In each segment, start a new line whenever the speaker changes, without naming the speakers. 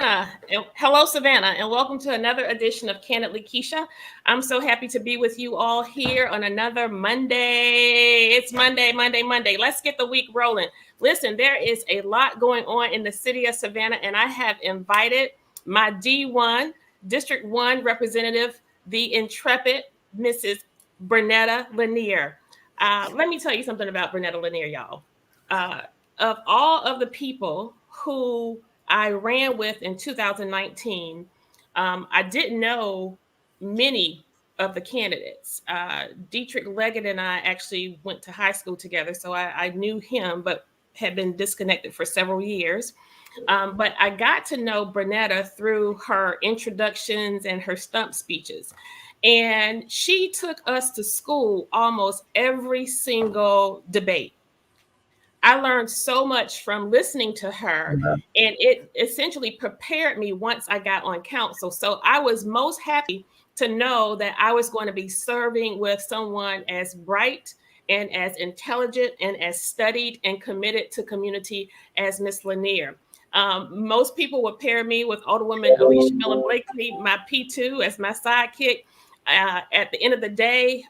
Hello, Savannah, and welcome to another edition of Kandily Kesha. I'm so happy to be with you all here on another Monday. It's Monday, Monday, Monday. Let's get the week rolling. Listen, there is a lot going on in the city of Savannah, and I have invited my D1, District 1 representative, the intrepid Mrs. Bernetta Lanier. Let me tell you something about Bernetta Lanier, y'all. Uh, of all of the people who I ran with in 2019, I didn't know many of the candidates. Dietrich Leggett and I actually went to high school together, so I knew him, but had been disconnected for several years. But I got to know Bernetta through her introductions and her stump speeches. And she took us to school almost every single debate. I learned so much from listening to her, and it essentially prepared me once I got on council. So I was most happy to know that I was going to be serving with someone as bright and as intelligent and as studied and committed to community as Miss Lanier. Most people would pair me with Alderwoman Alicia Millen Blakely, my P2, as my sidekick. At the end of the day,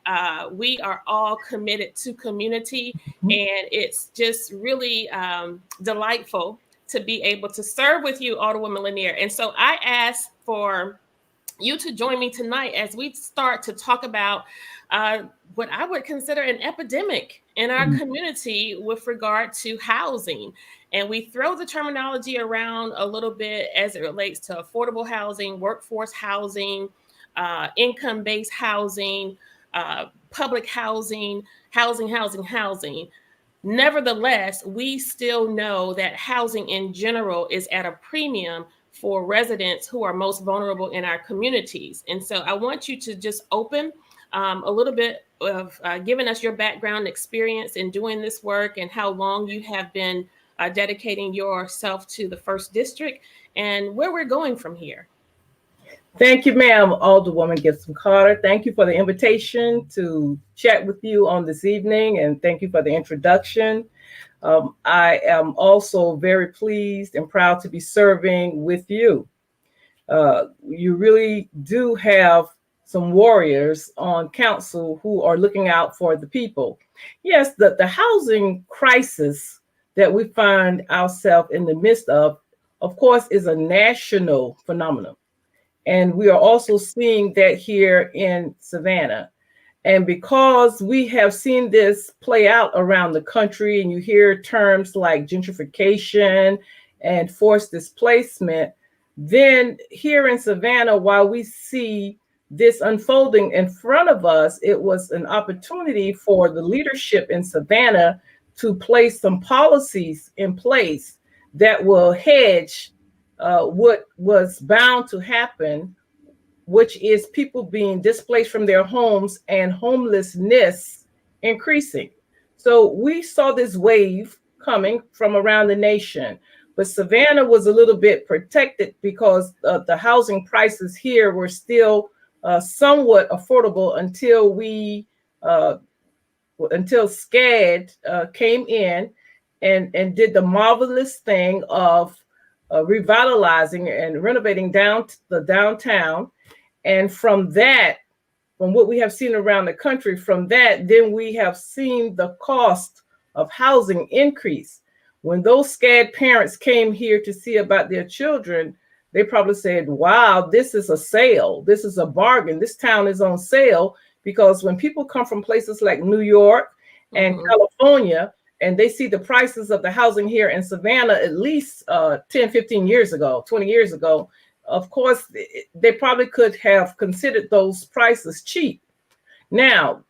we are all committed to community, and it's just really delightful to be able to serve with you, Alderwoman Lanier. And so I asked for you to join me tonight as we start to talk about what I would consider an epidemic in our community with regard to housing. And we throw the terminology around a little bit as it relates to affordable housing, workforce housing, income-based housing, public housing, housing. Nevertheless, we still know that housing in general is at a premium for residents who are most vulnerable in our communities. And so I want you to just open a little bit of giving us your background experience in doing this work and how long you have been dedicating yourself to the first district and where we're going from here.
Thank you, ma'am, Alderwoman Gibson Carter. Thank you for the invitation to chat with you on this evening, and thank you for the introduction. I am also very pleased and proud to be serving with you. You really do have some warriors on council who are looking out for the people. Yes, the housing crisis that we find ourselves in the midst of course, is a national phenomenon. And we are also seeing that here in Savannah. And because we have seen this play out around the country, and you hear terms like gentrification and forced displacement, then here in Savannah, while we see this unfolding in front of us, it was an opportunity for the leadership in Savannah to place some policies in place that will hedge what was bound to happen, which is people being displaced from their homes and homelessness increasing. So we saw this wave coming from around the nation, but Savannah was a little bit protected because the housing prices here were still somewhat affordable until SCAD came in and did the marvelous thing of revitalizing and renovating the downtown. And from what we have seen around the country, then we have seen the cost of housing increase. When those SCAD parents came here to see about their children, they probably said, wow, this is a sale. This is a bargain. This town is on sale. Because when people come from places like New York and California, and they see the prices of the housing here in Savannah at least 10, 15 years ago, 20 years ago, of course, they probably could have considered those prices cheap. Now,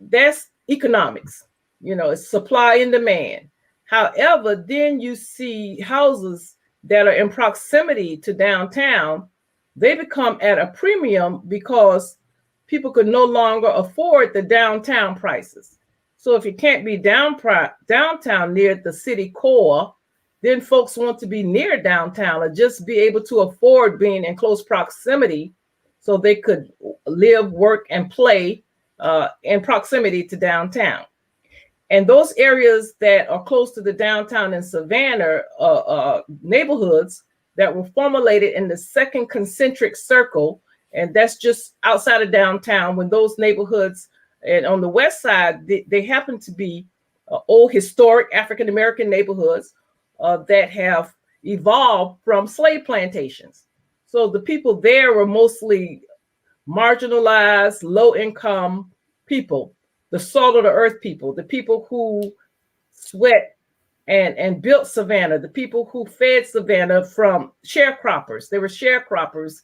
that's economics. It's supply and demand. However, then you see houses that are in proximity to downtown, they become at a premium because people could no longer afford the downtown prices. So if you can't be downtown near the city core, then folks want to be near downtown or just be able to afford being in close proximity so they could live, work, and play in proximity to downtown. And those areas that are close to the downtown in Savannah neighborhoods, that were formulated in the second concentric circle, and that's just outside of downtown. When those neighborhoods, and on the west side, they happen to be old historic African American neighborhoods that have evolved from slave plantations. So the people there were mostly marginalized, low income people, the salt of the earth people, the people who sweat and built Savannah, the people who fed Savannah from sharecroppers. They were sharecroppers,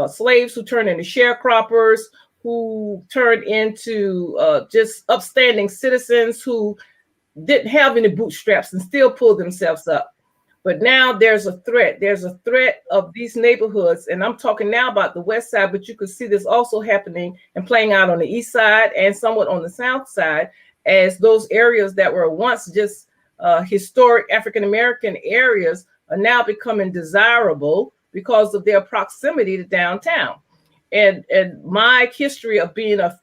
slaves who turned into sharecroppers, who turned into just upstanding citizens who didn't have any bootstraps and still pulled themselves up. But now there's a threat. There's a threat of these neighborhoods. And I'm talking now about the west side, but you could see this also happening and playing out on the east side and somewhat on the south side, as those areas that were once just historic African-American areas are now becoming desirable because of their proximity to downtown. And my history of being a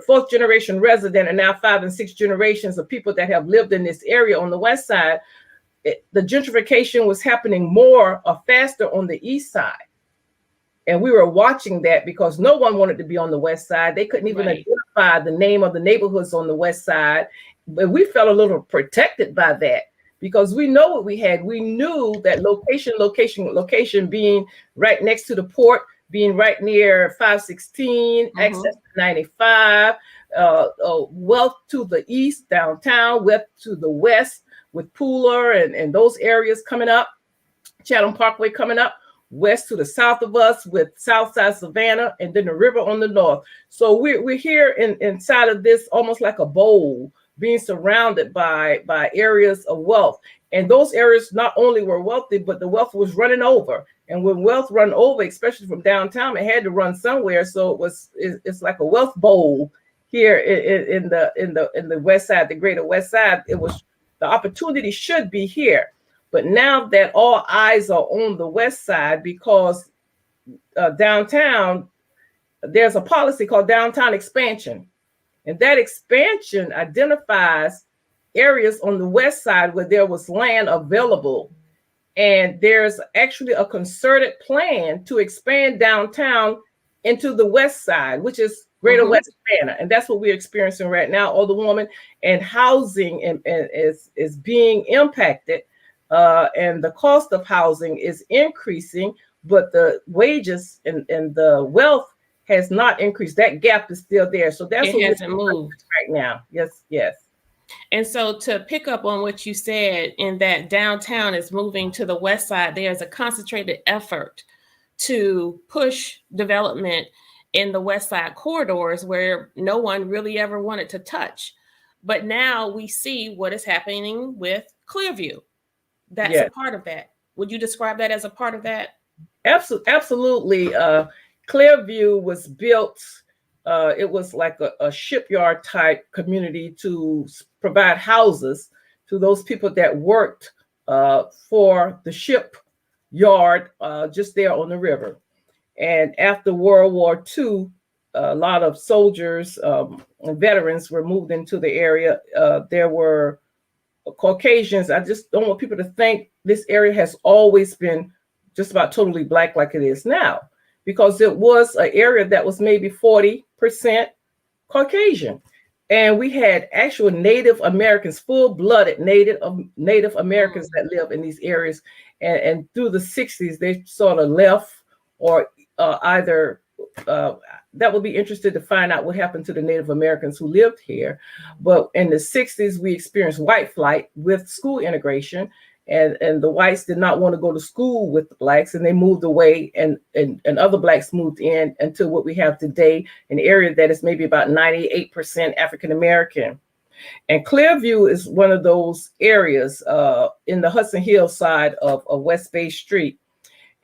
fourth generation resident, and now 5 and 6 generations of people that have lived in this area on the west side, the gentrification was happening more or faster on the east side. And we were watching that because no one wanted to be on the west side. They couldn't even identify the name of the neighborhoods on the west side. But we felt a little protected by that because we know what we had. We knew that location being right next to the port, being right near 516, access to 95, wealth to the east, downtown, wealth to the west with Pooler and those areas coming up, Chatham Parkway coming up, west to the south of us with Southside Savannah, and then the river on the north. So we're here inside of this almost like a bowl, being surrounded by areas of wealth. And those areas not only were wealthy, but the wealth was running over. And when wealth run over, especially from downtown, it had to run somewhere. So it's like a wealth bowl here in the west side, the greater west side. It was, the opportunity should be here. But now that all eyes are on the west side, because downtown, there's a policy called downtown expansion. And that expansion identifies areas on the west side where there was land available. And there's actually a concerted plan to expand downtown into the west side, which is greater West Savannah. And that's what we're experiencing right now, Alderwoman. And housing is being impacted. And the cost of housing is increasing, but the wages and the wealth has not increased. That gap is still there. So that's what
hasn't moved
right now. Yes.
And so to pick up on what you said, in that downtown is moving to the west side, there's a concentrated effort to push development in the west side corridors where no one really ever wanted to touch. But now we see what is happening with Clearview. That's a part of that. Would you describe that as a part of that?
Absolutely. Clearview was built, it was like a shipyard type community to provide houses to those people that worked for the shipyard just there on the river. And after World War II, a lot of soldiers and veterans were moved into the area. There were Caucasians. I just don't want people to think this area has always been just about totally Black like it is now, because it was an area that was maybe 40% Caucasian. And we had actual Native Americans, full-blooded Native Americans that live in these areas. And through the 60s, they sort of left, or either that would be interested to find out what happened to the Native Americans who lived here. But in the 60s, we experienced white flight with school integration. And the whites did not want to go to school with the Blacks, and they moved away, and other Blacks moved in until what we have today, an area that is maybe about 98% African American. And Clearview is one of those areas in the Hudson Hills side of West Bay Street.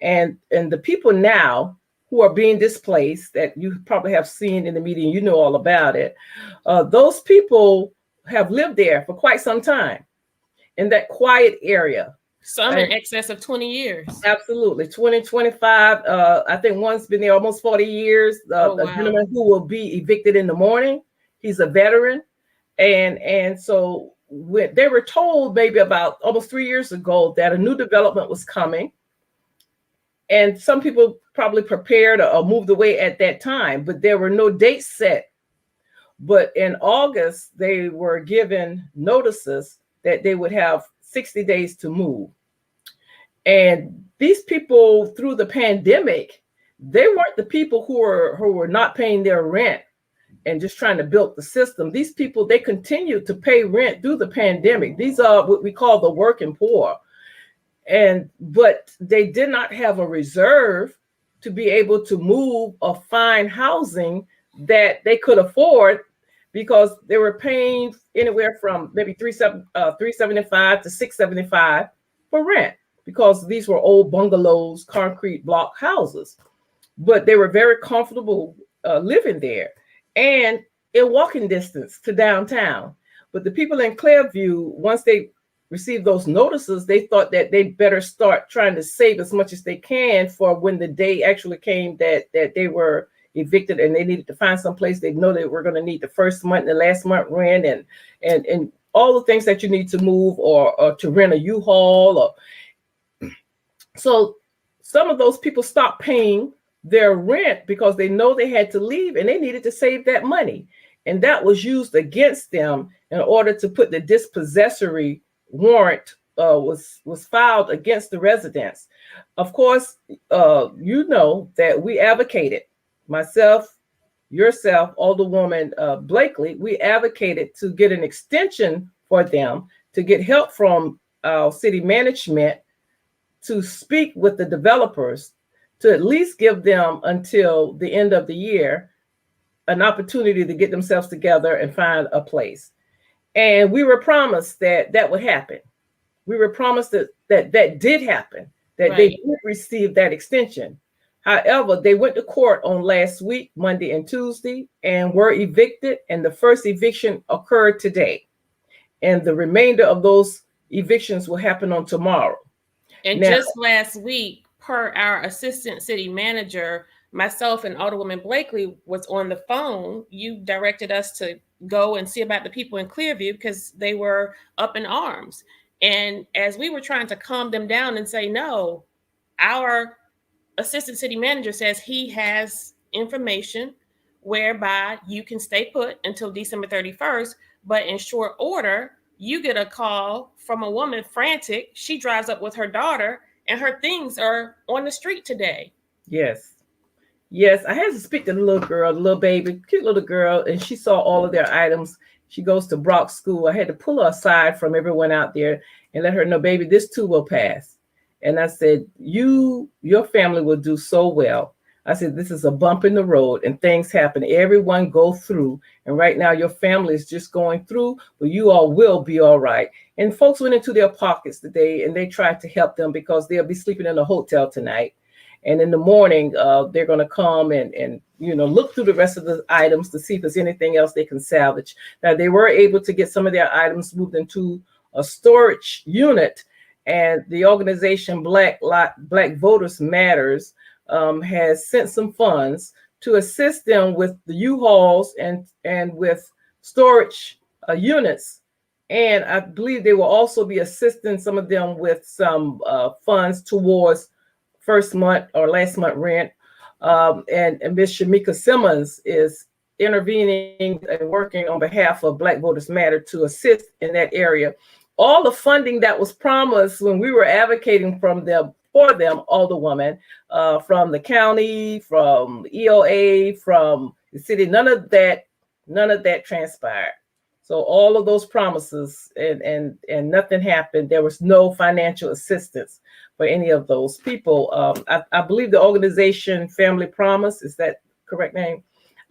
And the people now who are being displaced, that you probably have seen in the media, you know all about it, those people have lived there for quite some time. In that quiet area.
Some in excess of 20 years.
Absolutely. 20, 25. I think one's been there almost 40 years. A gentleman who will be evicted in the morning. He's a veteran. And so when they were told maybe about almost 3 years ago that a new development was coming, and some people probably prepared or moved away at that time, but there were no dates set. But in August, they were given notices that they would have 60 days to move. And these people, through the pandemic, they weren't the people who were not paying their rent and just trying to build the system. These people, they continued to pay rent through the pandemic. These are what we call the working poor. But they did not have a reserve to be able to move or find housing that they could afford, because they were paying anywhere from maybe 375 to 675 for rent, because these were old bungalows, concrete block houses. But they were very comfortable living there and in walking distance to downtown. But the people in Clearview, once they received those notices, they thought that they better start trying to save as much as they can for when the day actually came that they were evicted and they needed to find some place. They know they were going to need the first month and the last month rent and all the things that you need to move or to rent a U-Haul. So some of those people stopped paying their rent because they know they had to leave and they needed to save that money. And that was used against them in order to put the dispossessory warrant was filed against the residents. Of course, you know that we advocated, myself, yourself, Alderwoman Blakely, we advocated to get an extension for them, to get help from our city management, to speak with the developers, to at least give them until the end of the year an opportunity to get themselves together and find a place. And we were promised that that would happen. We were promised that did happen, that they did receive that extension. However, they went to court on last week, Monday and Tuesday, and were evicted. And the first eviction occurred today. And the remainder of those evictions will happen on tomorrow.
And now, just last week, per our assistant city manager, myself and Alderwoman Blakely was on the phone. You directed us to go and see about the people in Clearview because they were up in arms. And as we were trying to calm them down and say, no, our assistant city manager says he has information whereby you can stay put until December 31st, but in short order, you get a call from a woman frantic. She drives up with her daughter and her things are on the street today.
Yes. Yes, I had to speak to the little girl, the little baby, cute little girl, and she saw all of their items. She goes to Brock School. I had to pull her aside from everyone out there and let her know, baby, this too will pass. And I said, your family will do so well. I said, this is a bump in the road and things happen. Everyone go through. And right now your family is just going through, but you all will be all right. And folks went into their pockets today and they tried to help them because they'll be sleeping in a hotel tonight. And in the morning, they're going to come and look through the rest of the items to see if there's anything else they can salvage. Now, they were able to get some of their items moved into a storage unit. And the organization Black Voters Matters has sent some funds to assist them with the U-Hauls and with storage units. And I believe they will also be assisting some of them with some funds towards first month or last month rent. And Ms. Shamika Simmons is intervening and working on behalf of Black Voters Matter to assist in that area. All the funding that was promised when we were advocating for them, Alderwoman, from the county, from EOA, from the city, none of that transpired. So all of those promises and nothing happened. There was no financial assistance for any of those people. I believe the organization Family Promise, is that correct name?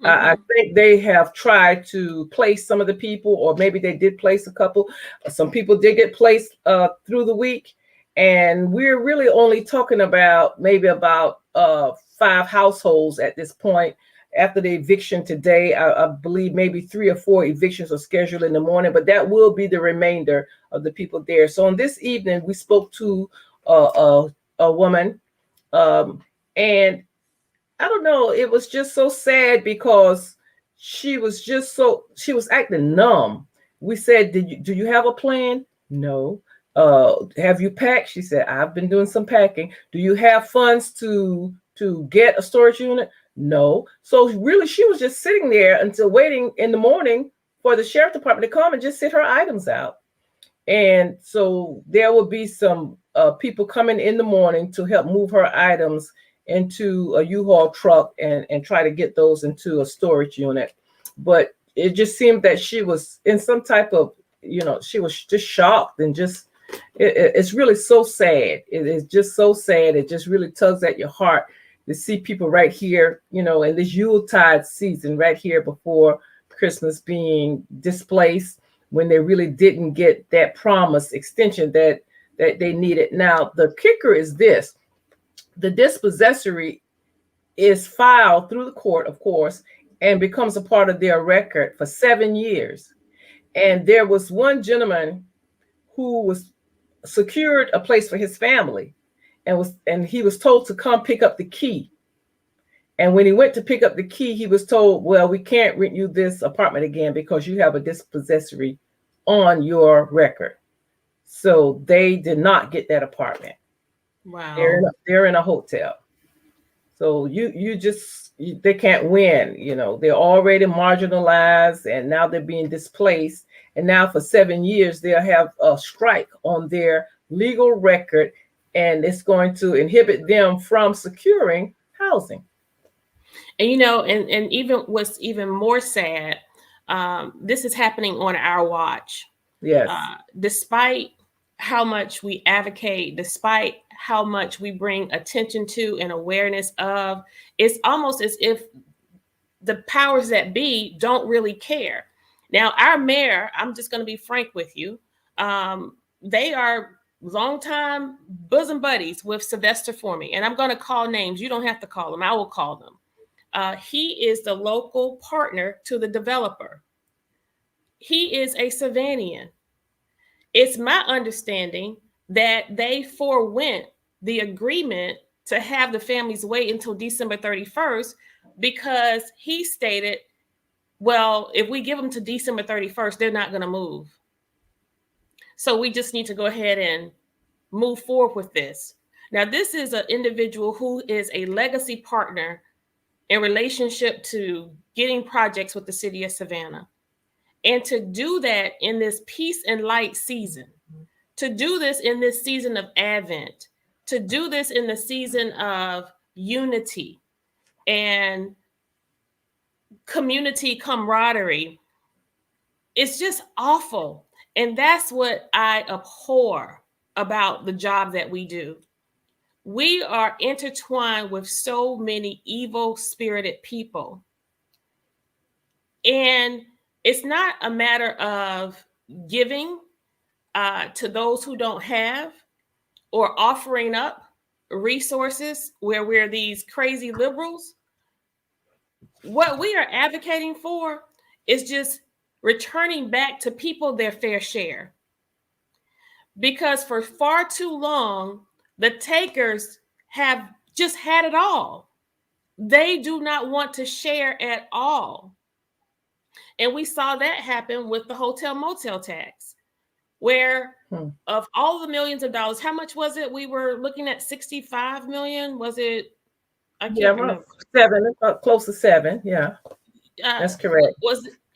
Mm-hmm. I think they have tried to place some of the people, or maybe they did place a couple. Some people did get placed through the week. And we're really only talking about maybe about 5 households at this point. After the eviction today, I believe maybe 3 or 4 evictions are scheduled in the morning, but that will be the remainder of the people there. So on this evening, we spoke to a woman, and I don't know, it was just so sad because she was acting numb. we said, do you have a plan? No. Have you packed? She said, I've been doing some packing. Do you have funds to get a storage unit? No. So really, she was just sitting there until waiting in the morning for the sheriff department to come and just sit her items out. And so there will be some people coming in the morning to help move her items into a U-Haul truck and try to get those into a storage unit. But it just seemed that she was in some type of, she was just shocked and just, it's really so sad. It is just so sad. It just really tugs at your heart to see people right here, in this Yuletide season, right here before Christmas, being displaced when they really didn't get that promised extension that they needed. Now, the kicker is this: the dispossessory is filed through the court, of course, and becomes a part of their record for 7 years. And there was one gentleman who was secured a place for his family, and he was told to come pick up the key. And when he went to pick up the key, he was told, well, we can't rent you this apartment again because you have a dispossessory on your record. So they did not get that apartment.
Wow.
They're in a hotel. So they can't win. They're already marginalized, and now they're being displaced. And now for 7 years, they'll have a strike on their legal record, and it's going to inhibit them from securing housing.
And and even what's even more sad, this is happening on our watch.
Yes.
Despite how much we advocate, despite how much we bring attention to and awareness of, it's almost as if the powers that be don't really care. Now, our mayor, I'm just going to be frank with you, they are longtime bosom buddies with Sylvester Formey, and I'm going to call names. You don't have to call them. I will call them. He is the local partner to the developer. He is a Savanian. It's my understanding that they forewent the agreement to have the families wait until December 31st because he stated, well, if we give them to December 31st, they're not going to move. So we just need to go ahead and move forward with this. Now, this is an individual who is a legacy partner in relationship to getting projects with the city of Savannah. And to do that in this peace and light season, to do this in this season of Advent, to do this in the season of unity and community camaraderie, it's just awful. And that's what I abhor about the job that we do. We are intertwined with so many evil-spirited people. And it's not a matter of giving to those who don't have or offering up resources where we're these crazy liberals. What we are advocating for is just returning back to people their fair share. Because for far too long, the takers have just had it all. They do not want to share at all. And we saw that happen with the hotel motel tax, where of all the millions of dollars, how much was it? We were looking at 65 million. Was it? I can't remember.
7, close to 7. Yeah, that's correct.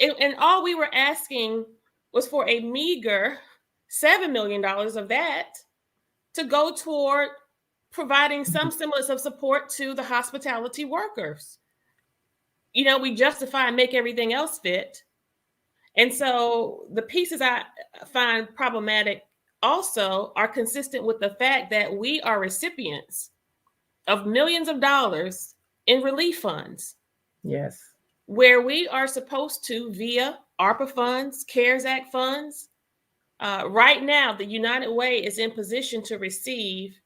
And all we were asking was for a meager $7 million of that to go toward providing some semblance of support to the hospitality workers. We justify and make everything else fit. And so the pieces I find problematic also are consistent with the fact that we are recipients of millions of dollars in relief funds.
Yes.
Where we are supposed to, via ARPA funds, CARES Act funds. Right now, the United Way is in position to receive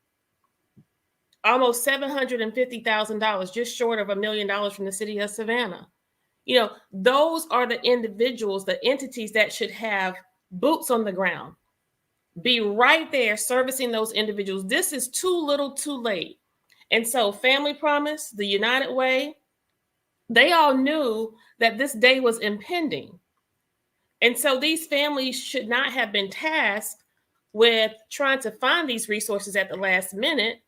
almost $750,000, just short of $1 million from the city of Savannah. Those are the individuals, the entities that should have boots on the ground, be right there servicing those individuals. This is too little, too late. And so Family Promise, the United Way, they all knew that this day was impending. And so these families should not have been tasked with trying to find these resources at the last minute,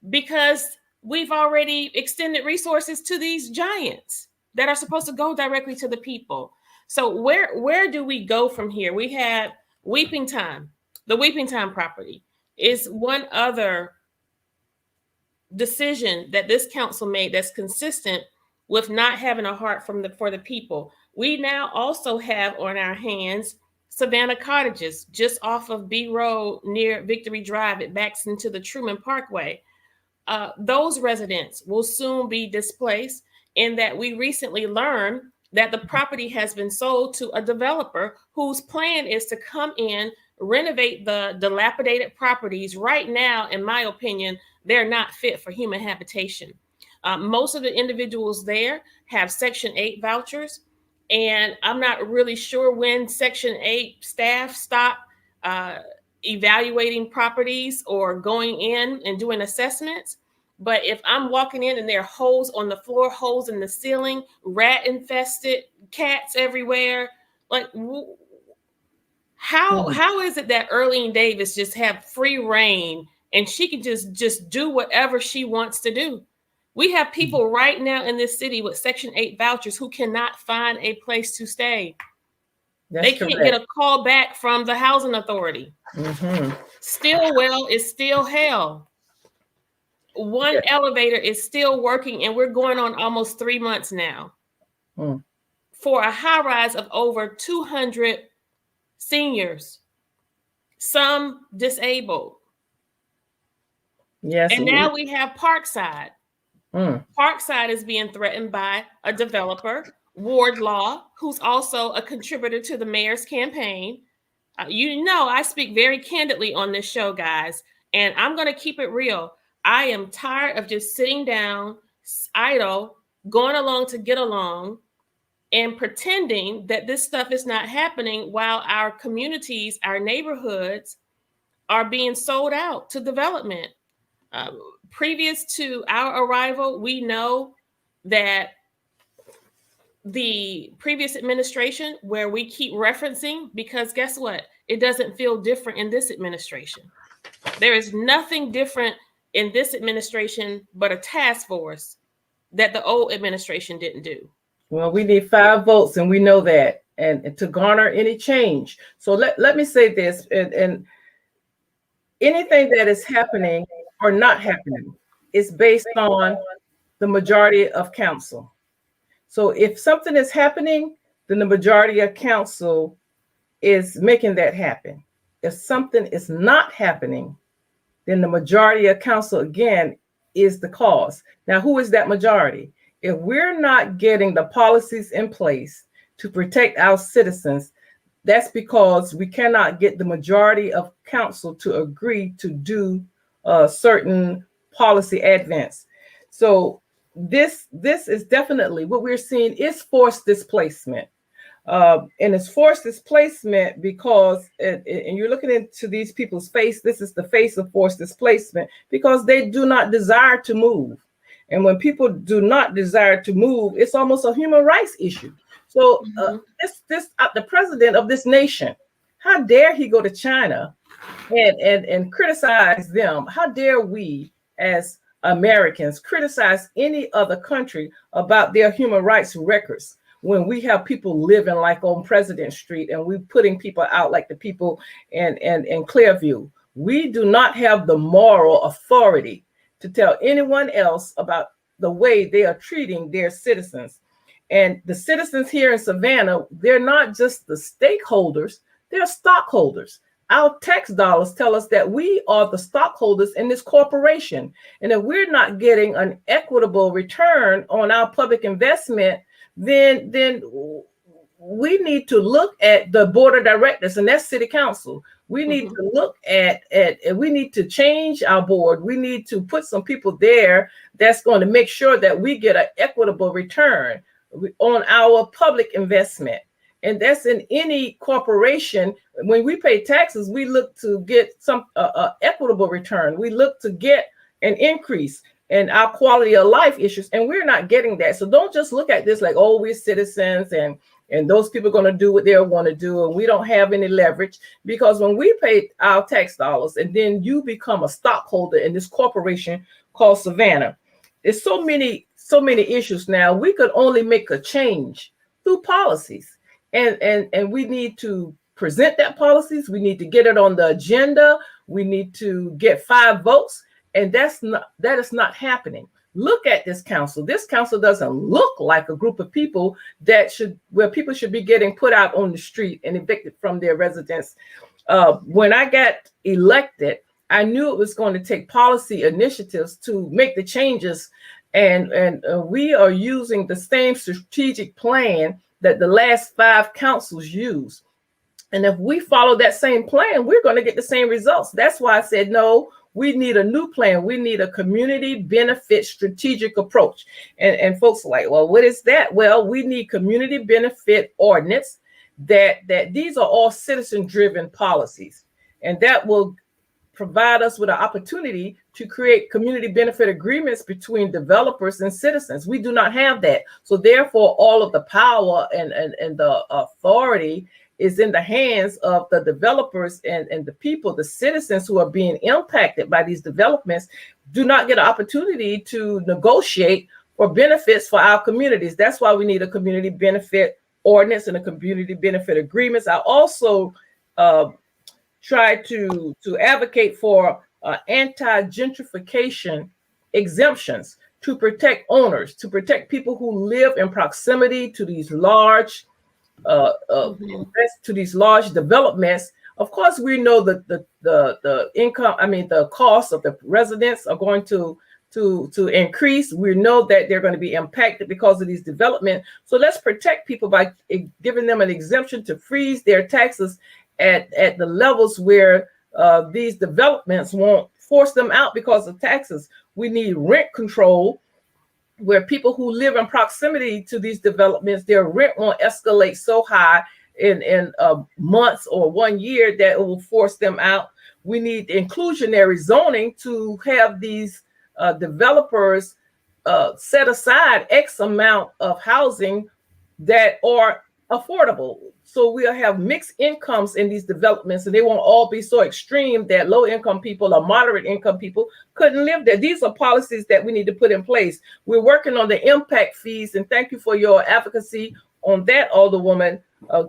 because we've already extended resources to these giants that are supposed to go directly to the people. So where do we go from here? We have Weeping Time. The Weeping Time property is one other decision that this council made that's consistent with not having a heart for the people. We now also have on our hands Savannah Cottages, just off of B Road near Victory Drive. It backs into the Truman Parkway. Those residents will soon be displaced, in that we recently learned that the property has been sold to a developer whose plan is to come in, renovate the dilapidated properties. Right now, in my opinion, they're not fit for human habitation. Most of the individuals there have Section 8 vouchers, and I'm not really sure when Section 8 staff stop evaluating properties or going in and doing assessments. But if I'm walking in and there are holes on the floor, holes in the ceiling, rat infested, cats everywhere, like how is it that Earlene Davis just have free reign and she can just do whatever she wants to do? We have people right now in this city with Section 8 vouchers who cannot find a place to stay. They can't get a call back from the housing authority. Stillwell is still hell. One elevator is still working, and we're going on almost 3 months now for a high rise of over 200 seniors, some disabled.
Yes.
And now we have Parkside. Parkside is being threatened by a developer, Wardlaw, who's also a contributor to the mayor's campaign. I speak very candidly on this show, guys, and I'm going to keep it real. I am tired of just sitting down, idle, going along to get along, and pretending that this stuff is not happening while our communities, our neighborhoods are being sold out to development. Previous to our arrival, we know that the previous administration, where we keep referencing, because guess what? It doesn't feel different in this administration. There is nothing different in this administration but a task force that the old administration didn't do.
Well, we need 5 votes, and we know that, and to garner any change. So let me say this, and anything that is happening or not happening is based on the majority of council. So if something is happening, then the majority of council is making that happen. If something is not happening, then the majority of council, again, is the cause. Now, who is that majority? If we're not getting the policies in place to protect our citizens, that's because we cannot get the majority of council to agree to do certain policy advance. So this is definitely what we're seeing is forced displacement. And it's forced displacement because, and you're looking into these people's face, this is the face of forced displacement, because they do not desire to move. And when people do not desire to move, it's almost a human rights issue. So the president of this nation, how dare he go to China and criticize them? How dare we as Americans criticize any other country about their human rights records when we have people living like on President Street and we putting people out like the people in Clearview? We do not have the moral authority to tell anyone else about the way they are treating their citizens. And the citizens here in Savannah, they're not just the stakeholders, they're stockholders. Our tax dollars tell us that we are the stockholders in this corporation. And if we're not getting an equitable return on our public investment, then we need to look at the board of directors, and that's city council. We need to look at we need to change our board. We need to put some people there that's going to make sure that we get an equitable return on our public investment. And that's in any corporation. When we pay taxes, we look to get some equitable return. We look to get an increase in our quality of life issues, and we're not getting that. So don't just look at this like, oh, we're citizens and and those people are going to do what they want to do, and we don't have any leverage, because when we pay our tax dollars and then you become a stockholder in this corporation called Savannah, there's so many issues now. We could only make a change through policies, and we need to present that policies. We need to get it on the agenda. We need to get 5 votes, and that is not happening. Look at this council. This council doesn't look like a group of people where people should be getting put out on the street and evicted from their residence. When I got elected, I knew it was going to take policy initiatives to make the changes, and we are using the same strategic plan that the last 5 councils used. And if we follow that same plan, we're going to get the same results. That's why I said, no, we need a new plan. We need a community benefit strategic approach. And folks are like, well, what is that? Well, we need community benefit ordinance that these are all citizen-driven policies. And that will provide us with an opportunity to create community benefit agreements between developers and citizens. We do not have that. So therefore, all of the power and the authority is in the hands of the developers, and the people, the citizens who are being impacted by these developments do not get an opportunity to negotiate for benefits for our communities. That's why we need a community benefit ordinance and a community benefit agreements. I also try to advocate for anti-gentrification exemptions to protect owners, to protect people who live in proximity to these large to these large developments. Of course, we know that the income, the cost of the residents are going to increase. We know that they're going to be impacted because of these developments. So let's protect people by giving them an exemption to freeze their taxes at the levels where these developments won't force them out because of taxes. We need rent control, where people who live in proximity to these developments, their rent won't escalate so high in months or 1 year that it will force them out. We need inclusionary zoning to have these developers set aside X amount of housing that are affordable. So we'll have mixed incomes in these developments, and they won't all be so extreme that low income people or moderate income people couldn't live there. These are policies that we need to put in place. We're working on the impact fees, and thank you for your advocacy on that, Alderwoman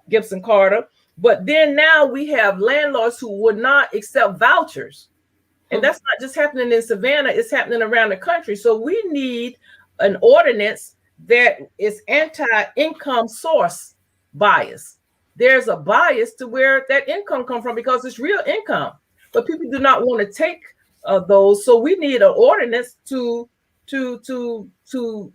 Gibson Carter. But then now we have landlords who would not accept vouchers. And that's not just happening in Savannah, it's happening around the country. So we need an ordinance that is anti-income source bias. There's a bias to where that income comes from because it's real income, but people do not want to take those. So we need an ordinance to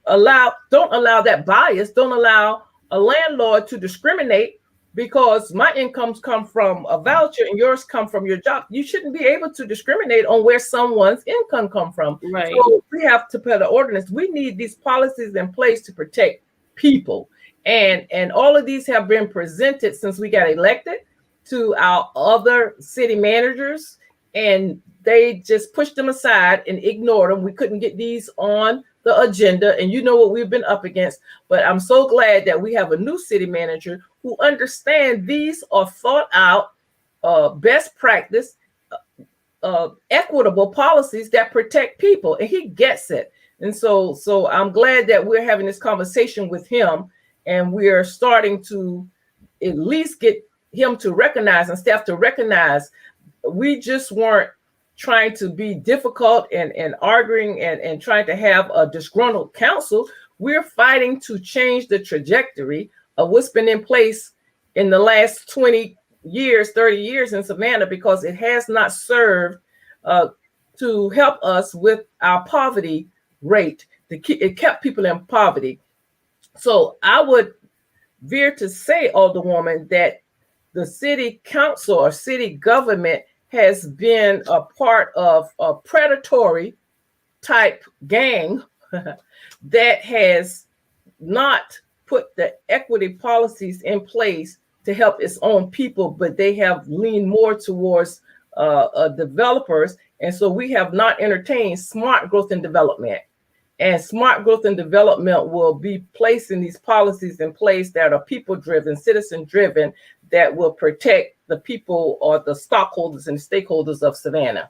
allow, don't allow that bias, don't allow a landlord to discriminate because my incomes come from a voucher and yours come from your job. You shouldn't be able to discriminate on where someone's income come from.
Right.
So we have to put an ordinance. We need these policies in place to protect people. And all of these have been presented since we got elected to our other city managers, and they just pushed them aside and ignored them. We couldn't get these on the agenda, and you know what we've been up against. But I'm so glad that we have a new city manager who understands these are thought out, best practice, equitable policies that protect people, and he gets it. And so I'm glad that we're having this conversation with him. And we are starting to at least get him to recognize and staff to recognize we just weren't trying to be difficult and arguing and trying to have a disgruntled council. We're fighting to change the trajectory of what's been in place in the last 20 years, 30 years in Savannah, because it has not served to help us with our poverty rate. It kept people in poverty. So I would veer to say, Alderwoman, that the city council or city government has been a part of a predatory type gang that has not put the equity policies in place to help its own people, but they have leaned more towards developers. And so we have not entertained smart growth and development. And smart growth and development will be placing these policies in place that are people driven, citizen driven, that will protect the people or the stockholders and stakeholders of Savannah.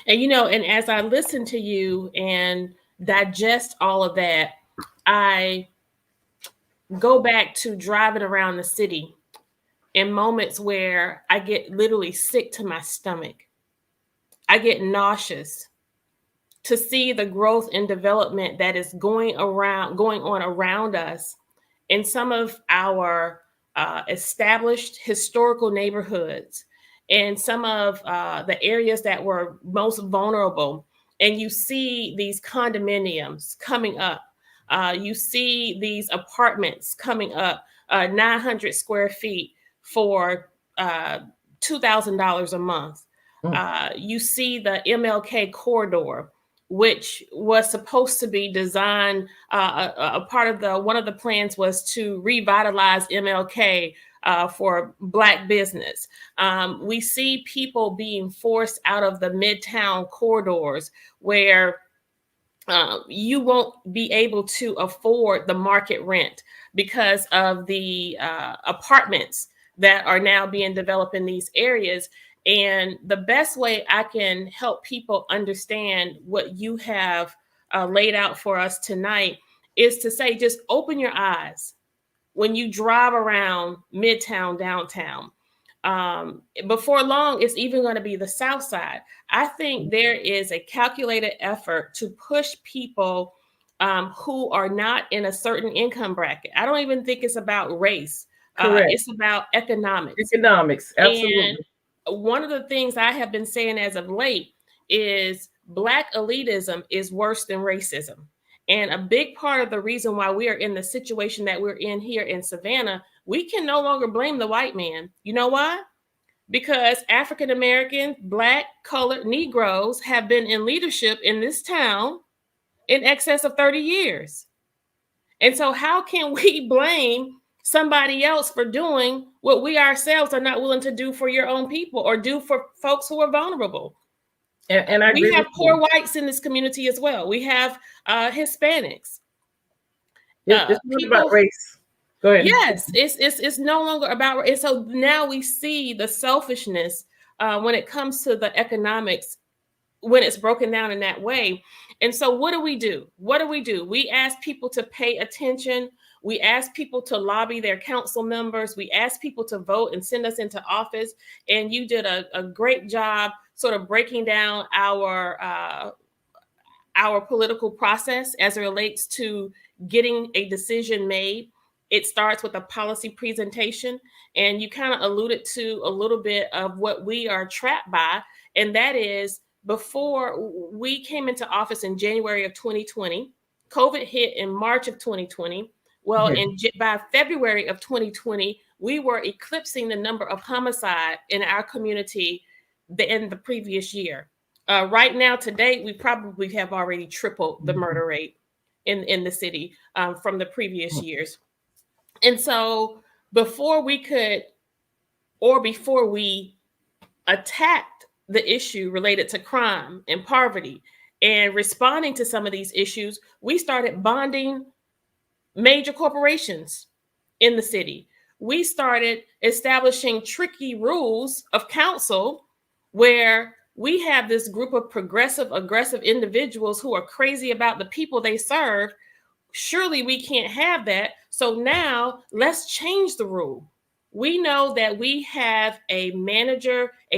And and as I listen to you and digest all of that, I go back to driving around the city in moments where I get literally sick to my stomach. I get nauseous to see the growth and development that is going on around us in some of our established historical neighborhoods and some of the areas that were most vulnerable. And you see these condominiums coming up. You see these apartments coming up, 900 square feet for $2,000 a month. You see the MLK corridor, which was supposed to be designed. A part of one of the plans was to revitalize MLK for Black business. We see people being forced out of the Midtown corridors where you won't be able to afford the market rent because of the apartments that are now being developed in these areas. And the best way I can help people understand what you have laid out for us tonight is to say, just open your eyes when you drive around Midtown, downtown. Before long, it's even going to be the South Side. I think there is a calculated effort to push people who are not in a certain income bracket. I don't even think it's about race. It's about economics.
Economics, absolutely.
And one of the things I have been saying as of late is Black elitism is worse than racism. And a big part of the reason why we are in the situation that we're in here in Savannah, we can no longer blame the white man. You know why? Because African American, Black, colored, Negroes have been in leadership in this town in excess of 30 years. And so how can we blame somebody else for doing what we ourselves are not willing to do for your own people or do for folks who are vulnerable?
And I
we have poor whites in this community as well. We have Hispanics.
It's not about race. Go ahead.
Yes, it's no longer about. And so now we see the selfishness when it comes to the economics when it's broken down in that way. And so what do we do? What do we do? We ask people to pay attention. We ask people to lobby their council members. We ask people to vote and send us into office. And you did a great job sort of breaking down our political process as it relates to getting a decision made. It starts with a policy presentation, and you kind of alluded to a little bit of what we are trapped by, and that is before we came into office in January of 2020, COVID hit in March of 2020. Well, by February of 2020, we were eclipsing the number of homicide in our community in the previous year. Right now, today, we probably have already tripled the murder rate in the city from the previous years. And so before we attacked the issue related to crime and poverty and responding to some of these issues, we started bonding major corporations in the city. We started establishing tricky rules of council where we have this group of progressive, aggressive individuals who are crazy about the people they serve. Surely we can't have that. So now let's change the rule. We know that we have a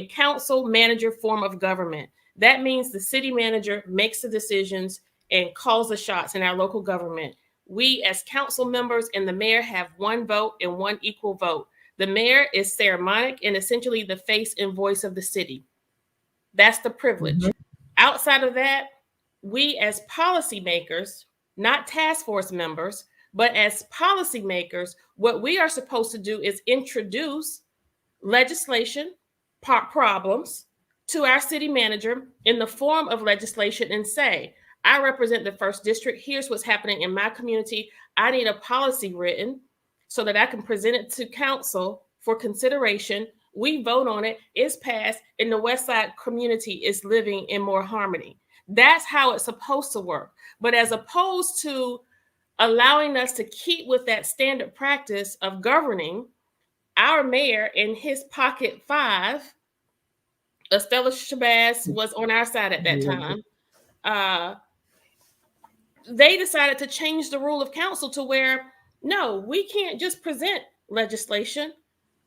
council manager form of government. That means the city manager makes the decisions and calls the shots in our local government. We as council members and the mayor have one vote and one equal vote. The mayor is sermonic and essentially the face and voice of the city. That's the privilege. Mm-hmm. Outside of that, we as policymakers, not task force members, but as policymakers, what we are supposed to do is introduce legislation problems to our city manager in the form of legislation and say, I represent the first district. Here's what's happening in my community. I need a policy written so that I can present it to council for consideration. We vote on it, it's passed, and the West Side community is living in more harmony. That's how it's supposed to work. But as opposed to allowing us to keep with that standard practice of governing, our mayor in his pocket five, Estella Shabazz was on our side at that time. They decided to change the rule of council to where, no, we can't just present legislation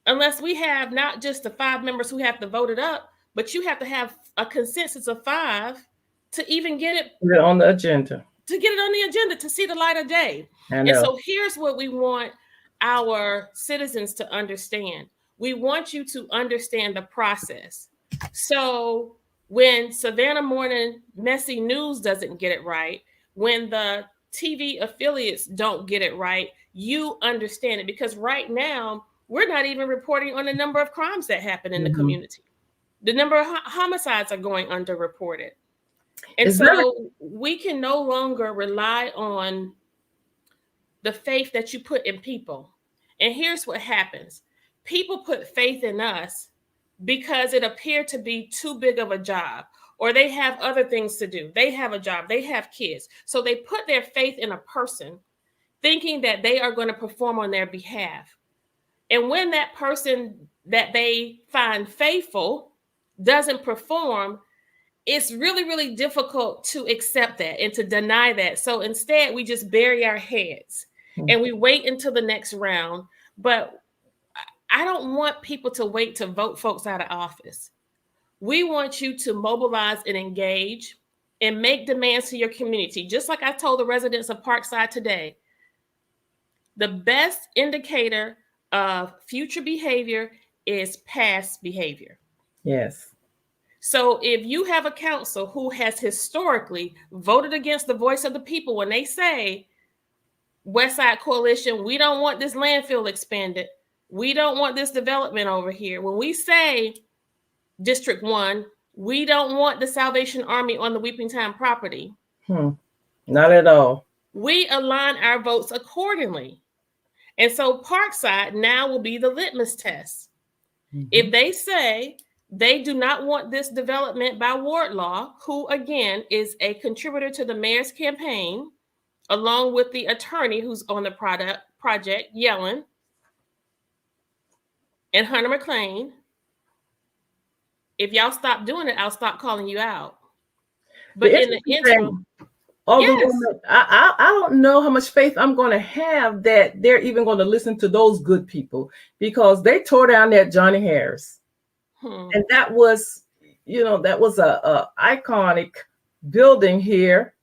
unless we have not just the 5 members who have to vote it up, but you have to have a consensus of 5 to even get it
on the agenda.
To get it on the agenda, to see the light of day. And so here's what we want our citizens to understand. We want you to understand the process. So when Savannah Morning Messy News doesn't get it right, when the TV affiliates don't get it right, you understand it. Because right now, we're not even reporting on the number of crimes that happen in the community. The number of homicides are going underreported. And so we can no longer rely on the faith that you put in people. And here's what happens. People put faith in us because it appeared to be too big of a job, or they have other things to do. They have a job, they have kids. So they put their faith in a person thinking that they are going to perform on their behalf. And when that person that they find faithful doesn't perform, it's really, really difficult to accept that and to deny that. So instead, we just bury our heads and we wait until the next round. But I don't want people to wait to vote folks out of office. We want you to mobilize and engage and make demands to your community. Just like I told the residents of Parkside today, the best indicator of future behavior is past behavior.
Yes.
So if you have a council who has historically voted against the voice of the people, when they say, West Side Coalition, we don't want this landfill expanded, we don't want this development over here. When we say District 1, we don't want the Salvation Army on the Weeping Time property.
Not at all.
We align our votes accordingly. And so Parkside now will be the litmus test. If they say they do not want this development by Wardlaw, who again is a contributor to the mayor's campaign, along with the attorney who's on the project, Yellen, and Hunter McLean, if y'all stop doing it, I'll stop calling you out. But in the interim,
I don't know how much faith I'm going to have that they're even going to listen to those good people, because they tore down that Johnny Harris. And that was, that was a iconic building here,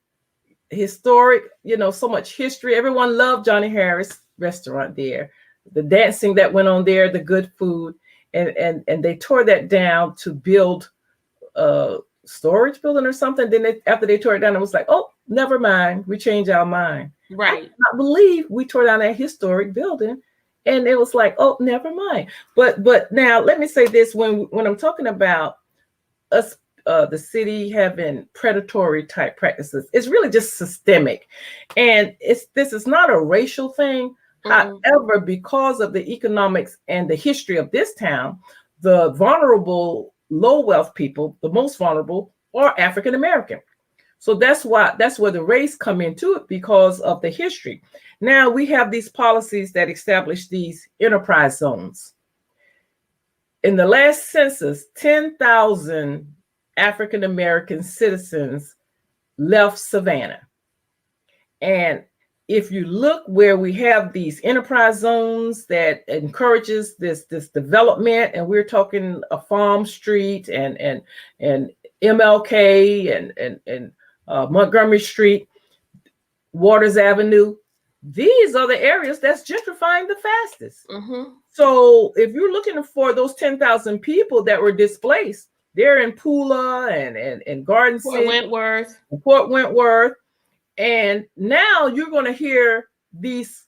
historic, so much history. Everyone loved Johnny Harris restaurant there, the dancing that went on there, the good food, and they tore that down to build a storage building or something. Then after they tore it down, it was like, oh, never mind, we changed our mind.
Right.
I believe we tore down that historic building. And it was like, oh, never mind. But now let me say this: when I'm talking about us, the city having predatory type practices, it's really just systemic, and this is not a racial thing. However, because of the economics and the history of this town, the vulnerable, low wealth people, the most vulnerable, are African American. So that's where the race come into it, because of the history. Now we have these policies that establish these enterprise zones. In the last census, 10,000 African American citizens left Savannah. And if you look where we have these enterprise zones that encourages this development, and we're talking a Farm Street and MLK and Montgomery Street, Waters Avenue, these are the areas that's gentrifying the fastest. So if you're looking for those 10,000 people that were displaced, they're in Pula and Garden City, Fort Wentworth. And now you're going to hear these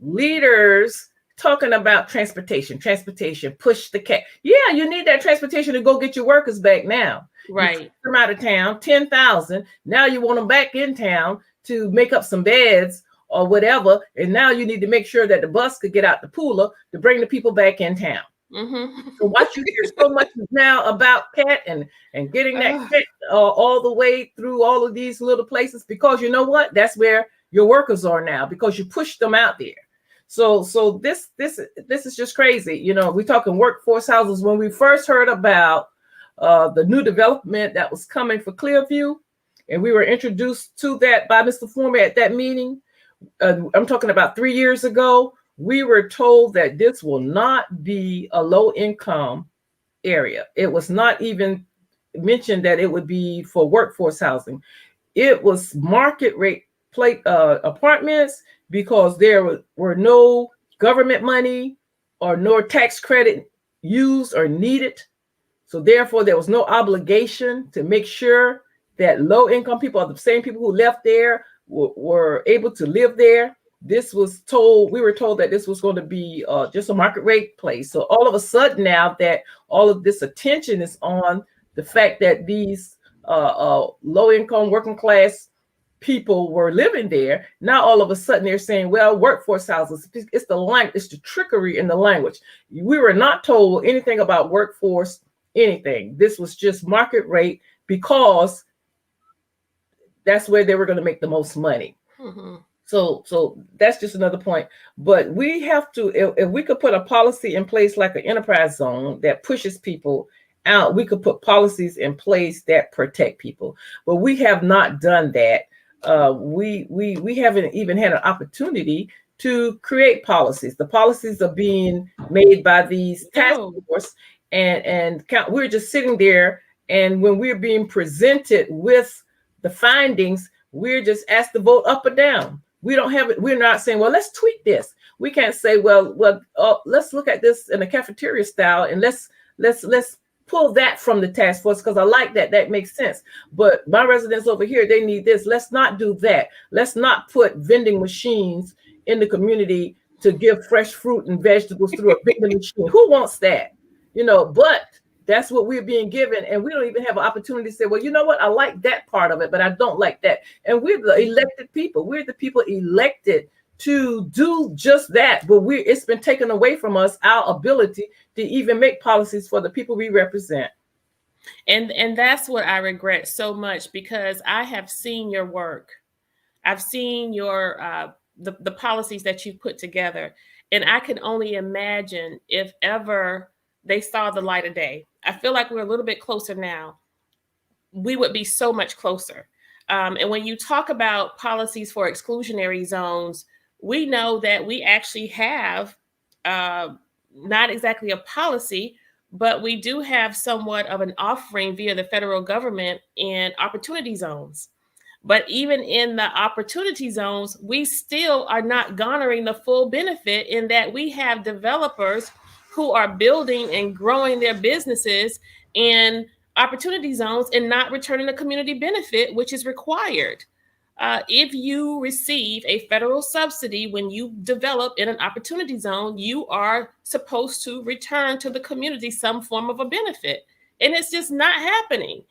leaders talking about transportation, push the cat. Yeah, you need that transportation to go get your workers back now.
Right.
You took them out of town, 10,000. Now you want them back in town to make up some beds or whatever. And now you need to make sure that the bus could get out the Pula to bring the people back in town. So
Mm-hmm.
what you hear so much now about cat and getting that
Oh,
cat all the way through all of these little places, because you know what? That's where your workers are now, because you pushed them out there. So this is just crazy. You know, we're talking workforce houses. When we first heard about the new development that was coming for Clearview, and we were introduced to that by Mr. Foreman at that meeting, I'm talking about 3 years ago, we were told that this will not be a low income area. It was not even mentioned that it would be for workforce housing. It was market rate apartments, because there were no government money or no tax credit used or needed. So therefore, there was no obligation to make sure that low income people, or the same people who left there, were able to live there. We were told that this was going to be just a market rate place. So all of a sudden now that all of this attention is on the fact that these low income working class people were living there, now all of a sudden they're saying, well, workforce houses. It's the language, it's the trickery in the language. We were not told anything about workforce anything. This was just market rate, because that's where they were going to make the most money.
mm-hmm.
So that's just another point. But we have to, if we could put a policy in place like an enterprise zone that pushes people out, we could put policies in place that protect people. But we have not done that. We haven't even had an opportunity to create policies. The policies are being made by these task
No.
force, we're just sitting there. And when we're being presented with the findings, we're just asked to vote up or down. We don't have it. We're not saying, well, let's tweak this. We can't say, let's look at this in a cafeteria style, and let's pull that from the task force, because I like that. That makes sense. But my residents over here, they need this. Let's not do that. Let's not put vending machines in the community to give fresh fruit and vegetables through a vending machine. Who wants that? But that's what we're being given, and we don't even have an opportunity to say, well, you know what? I like that part of it, but I don't like that. And we're the elected people. We're the people elected to do just that. But it's been taken away from us, our ability to even make policies for the people we represent.
And that's what I regret so much, because I have seen your work. I've seen your the policies that you put together, and I can only imagine if ever they saw the light of day. I feel like we're a little bit closer now. We would be so much closer. And when you talk about policies for exclusionary zones, we know that we actually have uh, not exactly a policy, but we do have somewhat of an offering via the federal government in opportunity zones. But even in the opportunity zones, we still are not garnering the full benefit, in that we have developers who are building and growing their businesses in opportunity zones and not returning the community benefit, which is required. If you receive a federal subsidy when you develop in an opportunity zone, you are supposed to return to the community some form of a benefit. And it's just not happening.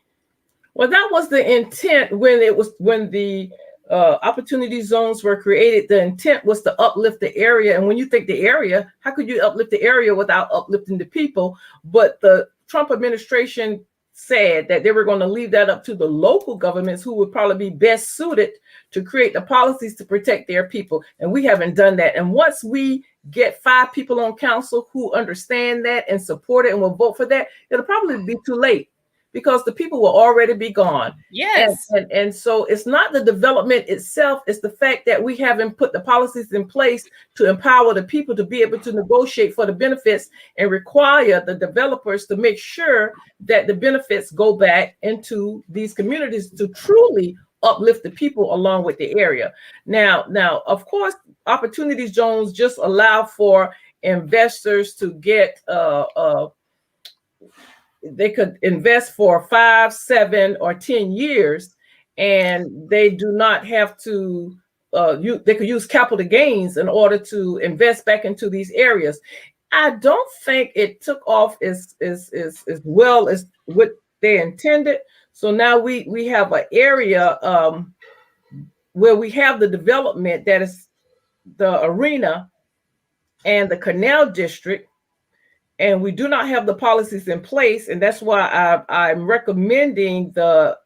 Well, that was the intent when the opportunity zones were created. The intent was to uplift the area. And when you think the area, how could you uplift the area without uplifting the people? But the Trump administration said that they were going to leave that up to the local governments, who would probably be best suited to create the policies to protect their people. And we haven't done that. And once we get 5 people on council who understand that and support it and will vote for that, it'll probably be too late, because the people will already be gone.
Yes.
And so it's not the development itself, it's the fact that we haven't put the policies in place to empower the people to be able to negotiate for the benefits, and require the developers to make sure that the benefits go back into these communities to truly uplift the people along with the area. Now, of course, opportunity zones just allow for investors to get they could invest for 5, 7, or 10 years, and they do not have to. They could use capital gains in order to invest back into these areas. I don't think it took off as well as what they intended. So now we have an area where we have the development that is the arena and the canal district, and we do not have the policies in place, and that's why I'm recommending the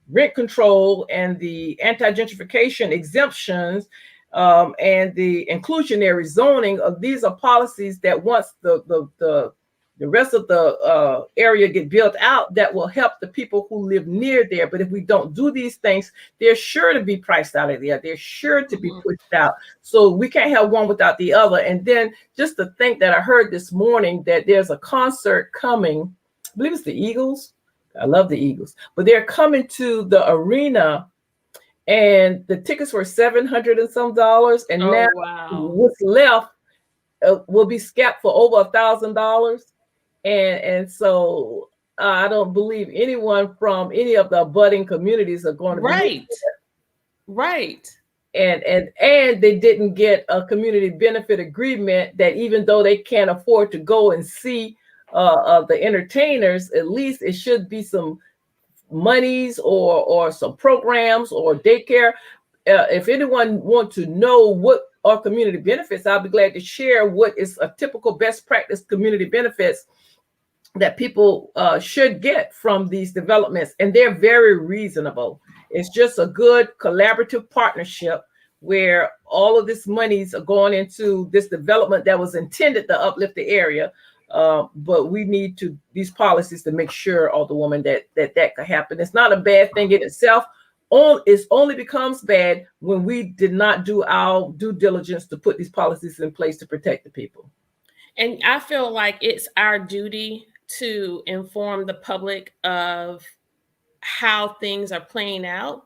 rent control and the anti-gentrification exemptions, and the inclusionary zoning. Of these are policies that once the rest of the area get built out, that will help the people who live near there. But if we don't do these things, they're sure to be priced out of there. They're sure to be pushed out. So we can't have one without the other. And then just to think that I heard this morning that there's a concert coming, I believe it's the Eagles. I love the Eagles, but they're coming to the arena, and the tickets were $700 and some dollars, and now what's left will be scalped for over $1,000. And so I don't believe anyone from any of the abutting communities are going to be
right.
And they didn't get a community benefit agreement that even though they can't afford to go and see the entertainers, at least it should be some monies or some programs or daycare. If anyone wants to know what are community benefits, I'll be glad to share what is a typical best practice community benefits that people should get from these developments. And they're very reasonable. It's just a good collaborative partnership where all of this monies are going into this development that was intended to uplift the area. But we need these policies to make sure, Alderwoman, that could happen. It's not a bad thing in itself. It only becomes bad when we did not do our due diligence to put these policies in place to protect the people.
And I feel like it's our duty to inform the public of how things are playing out,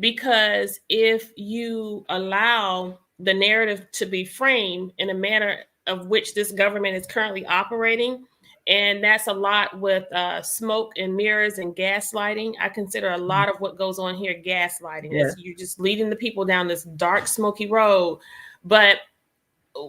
because if you allow the narrative to be framed in a manner of which this government is currently operating, and that's a lot with smoke and mirrors and gaslighting. I consider a lot of what goes on here gaslighting.
Yeah.
You're just leading the people down this dark, smoky road. But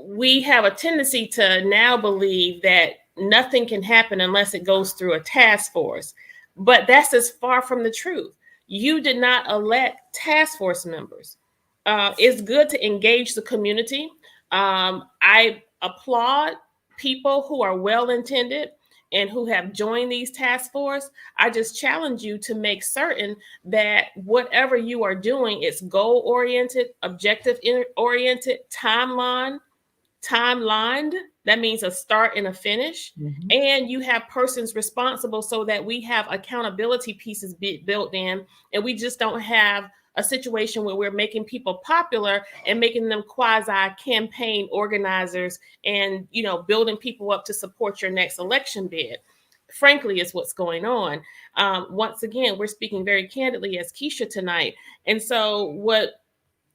we have a tendency to now believe that nothing can happen unless it goes through a task force. But that's as far from the truth. You did not elect task force members. It's good to engage the community. I applaud people who are well-intended and who have joined these task force. I just challenge you to make certain that whatever you are doing is goal-oriented, objective-oriented, timelined. That means a start and a finish. Mm-hmm. And you have persons responsible so that we have accountability pieces built in, and we just don't have a situation where we're making people popular and making them quasi campaign organizers and, building people up to support your next election bid. Frankly, is what's going on. Once again, we're speaking very candidly as Kesha tonight. And so what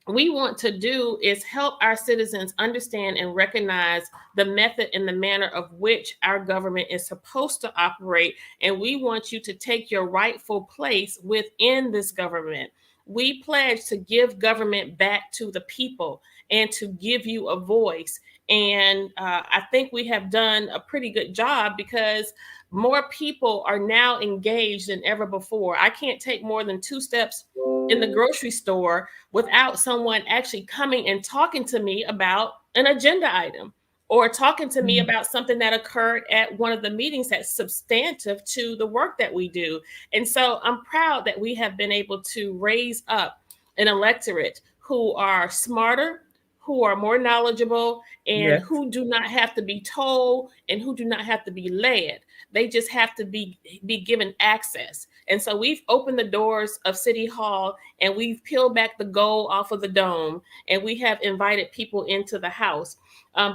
we want to do is help our citizens understand and recognize the method and the manner of which our government is supposed to operate. And we want you to take your rightful place within this government. We pledge to give government back to the people and to give you a voice. And I think we have done a pretty good job, because more people are now engaged than ever before. I can't take more than 2 steps in the grocery store without someone actually coming and talking to me about an agenda item, or talking to me about something that occurred at one of the meetings that's substantive to the work that we do. And so I'm proud that we have been able to raise up an electorate who are smarter, who are more knowledgeable, and who do not have to be told and who do not have to be led. They just have to be given access. And so we've opened the doors of City Hall, and we've peeled back the gold off of the dome, and we have invited people into the house.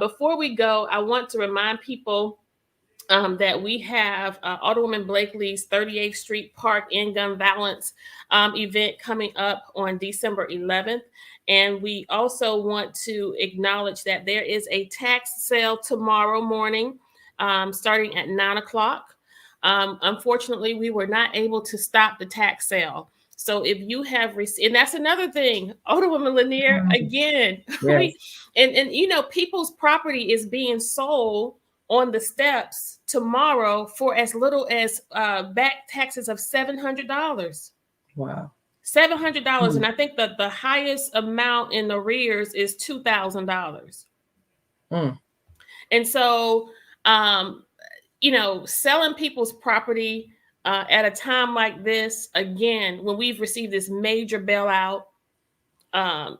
Before we go, I want to remind people that we have Alderwoman Blakely's 38th Street Park End Gun Violence event coming up on December 11th. And we also want to acknowledge that there is a tax sale tomorrow morning, starting at 9 o'clock. Unfortunately, we were not able to stop the tax sale. So if you have received, and that's another thing, Alderwoman Lanier, again, and people's property is being sold on the steps tomorrow for as little as back taxes of $700.
Wow.
$700. And I think that the highest amount in arrears is $2,000. And so Um, selling people's property at a time like this, again, when we've received this major bailout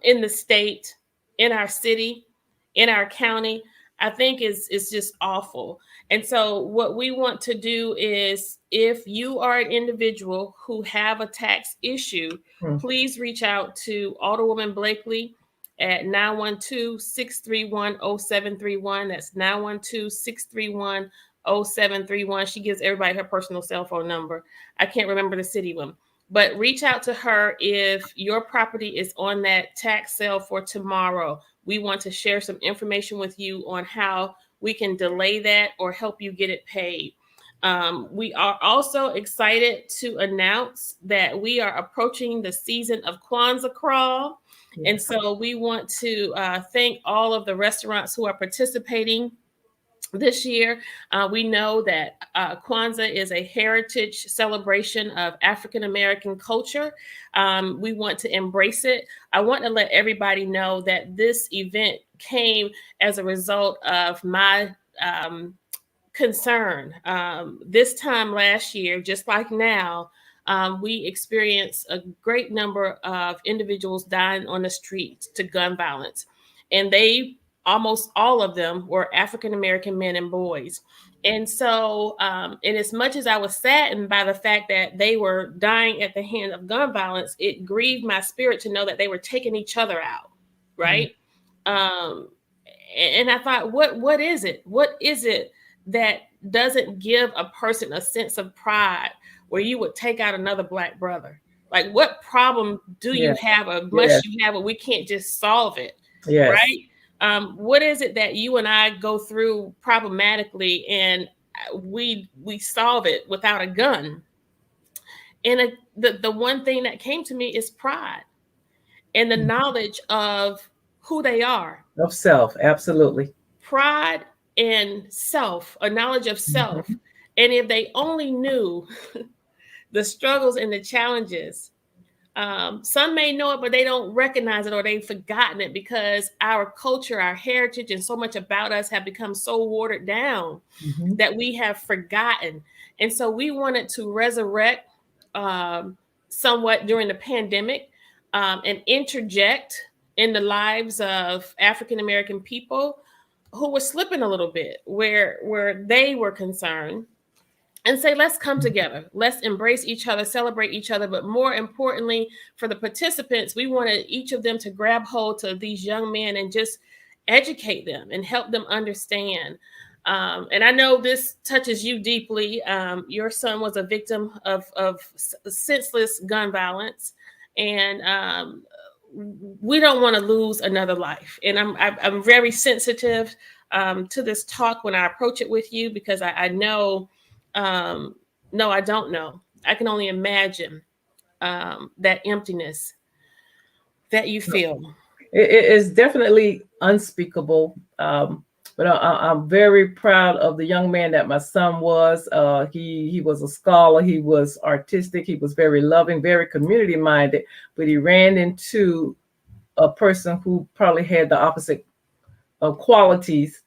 in the state, in our city, in our county, I think is just awful. And so what we want to do is, if you are an individual who have a tax issue, please reach out to Alderwoman Blakely at 912-631-0731. That's 912-631-0731. She gives everybody her personal cell phone number. I can't remember the city one. But reach out to her if your property is on that tax sale for tomorrow. We want to share some information with you on how we can delay that or help you get it paid. We are also excited to announce that we are approaching the season of Kwanzaa Crawl. And so we want to thank all of the restaurants who are participating this year. We know that Kwanzaa is a heritage celebration of African American culture. We want to embrace it. I want to let everybody know that this event came as a result of my concern. This time last year, just like now, we experienced a great number of individuals dying on the streets to gun violence. And almost all of them were African American men and boys. And so, and as much as I was saddened by the fact that they were dying at the hand of gun violence, it grieved my spirit to know that they were taking each other out, right? And I thought, what is it? What is it that doesn't give a person a sense of pride where you would take out another Black brother? Like, what problem do you have, or must you have, or we can't just solve it, right? What is it that you and I go through problematically and we solve it without a gun? And the one thing that came to me is pride and the knowledge of who they are.
Of self, absolutely.
Pride and self, a knowledge of self. And if they only knew the struggles and the challenges, some may know it, but they don't recognize it, or they've forgotten it because our culture, our heritage, and so much about us have become so watered down that we have forgotten. And so we wanted to resurrect somewhat during the pandemic and interject in the lives of African American people who were slipping a little bit where they were concerned, and say, let's come together. Let's embrace each other, celebrate each other. But more importantly, for the participants, we wanted each of them to grab hold to these young men and just educate them and help them understand. And I know this touches you deeply. Your son was a victim of senseless gun violence. And we don't want to lose another life. And I'm very sensitive to this talk when I approach it with you, because I know, no, I don't know. I can only imagine that emptiness that you feel.
It is definitely unspeakable. But I'm very proud of the young man that my son was. He was a scholar. He was artistic. He was very loving, very community minded. But he ran into a person who probably had the opposite qualities,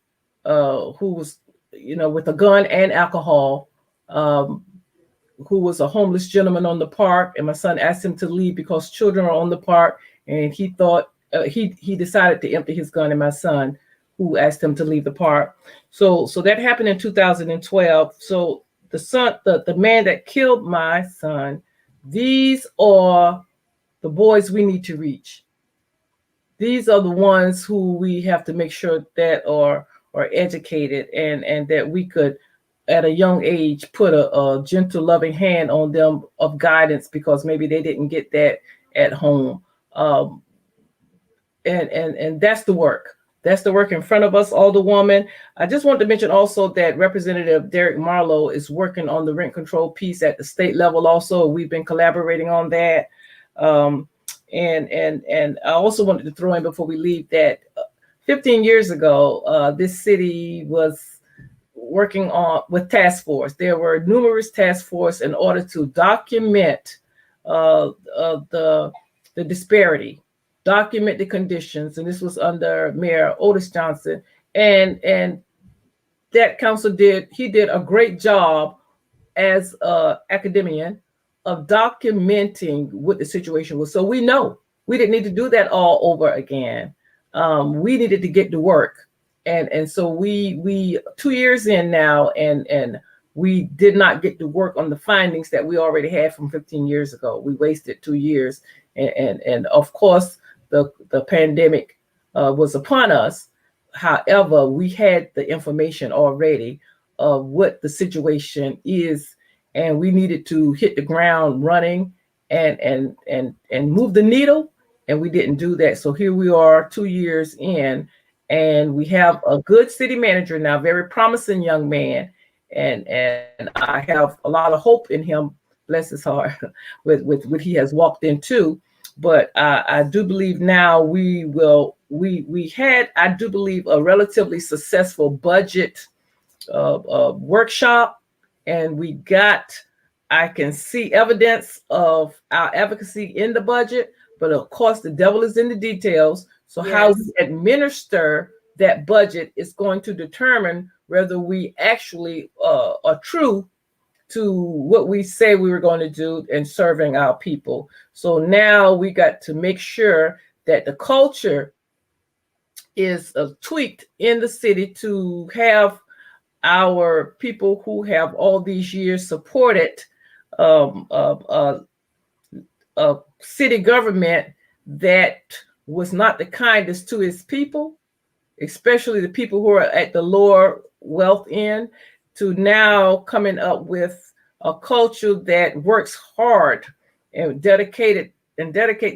who was, with a gun and alcohol, who was a homeless gentleman on the park. And my son asked him to leave because children are on the park. And he thought he decided to empty his gun, and my son, who asked him to leave the park. So that happened in 2012. So the man that killed my son, these are the boys we need to reach. These are the ones who we have to make sure that are educated, and that we could, at a young age, put a gentle, loving hand on them of guidance, because maybe they didn't get that at home. And that's the work. That's the work in front of us, Alderwoman. I just want to mention also that Representative Derek Marlowe is working on the rent control piece at the state level also. We've been collaborating on that. And I also wanted to throw in before we leave that 15 years ago, this city was working with task force. There were numerous task force in order to document the disparity, document the conditions, and this was under Mayor Otis Johnson. And that council did, he did a great job as a academician of documenting what the situation was. So we know we didn't need to do that all over again. We needed to get to work, and so we 2 years in now, and we did not get to work on the findings that we already had from 15 years ago. We wasted 2 years, and of course the pandemic was upon us. However, we had the information already of what the situation is, and we needed to hit the ground running and move the needle, and we didn't do that. So here we are 2 years in, and we have a good city manager now, very promising young man, and I have a lot of hope in him, bless his heart, with what he has walked into. But I do believe now we had, I do believe, a relatively successful budget workshop, and we got, I can see evidence of our advocacy in the budget, but of course the devil is in the details. So how
Yes.
we administer that budget is going to determine whether we actually are true to what we say we were going to do in serving our people. So now we got to make sure that the culture is tweaked in the city to have our people who have all these years supported um, uh, uh, a city government that was not the kindest to its people, especially the people who are at the lower wealth end, to now coming up with a culture that works hard and dedicate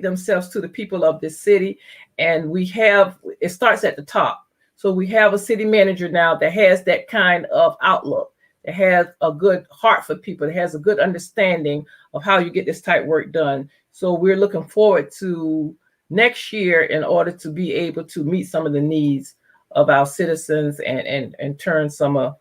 themselves to the people of this city. And we have, it starts at the top. So we have a city manager now that has that kind of outlook, that has a good heart for people, that has a good understanding of how you get this type work done. So we're looking forward to next year in order to be able to meet some of the needs of our citizens and turn some of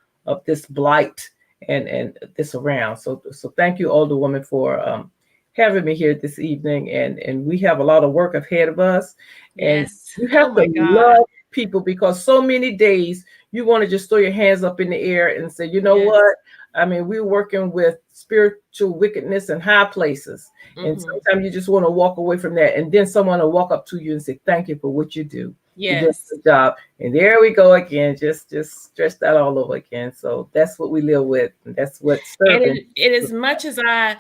this blight and this around. So thank you, Alderwoman, for having me here this evening. And we have a lot of work ahead of us. And
Yes.
you
Oh
have
my
to
God.
love people, because so many days you want to just throw your hands up in the air and say, you know
Yes.
what? I mean, we're working with spiritual wickedness in high places. And
Mm-hmm.
sometimes you just want to walk away from that. And then someone will walk up to you and say, thank you for what you do. You're doing a
Yes.
good job. And there we go again, just stressed out all over again. So that's what we live with. And that's what
And
serving.
as much as I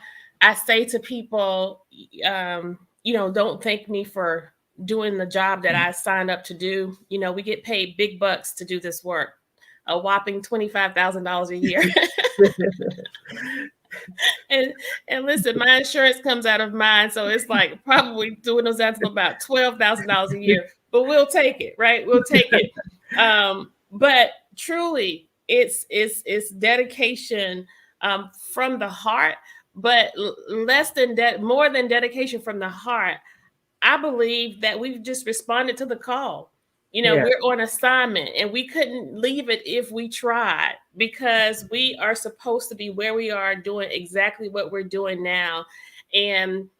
say to people, don't thank me for doing the job that I signed up to do. We get paid big bucks to do this work, a whopping $25,000 a year. and and listen, my insurance comes out of mine, so it's like probably doing those out to about $12,000 a year. But we'll take it, right? We'll take it. But truly, it's dedication from the heart, but less than that, more than dedication from the heart. I believe that we've just responded to the call.
Yeah.
We're on assignment and we couldn't leave it if we tried, because we are supposed to be where we are doing exactly what we're doing now. And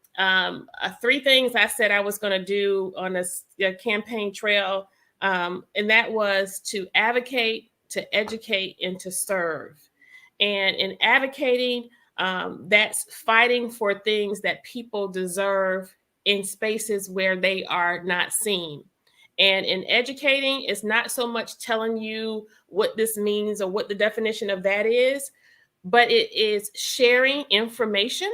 three things I said I was going to do on a campaign trail, and that was to advocate, to educate, and to serve. And in advocating, that's fighting for things that people deserve in spaces where they are not seen. And in educating, it's not so much telling you what this means or what the definition of that is, but it is sharing information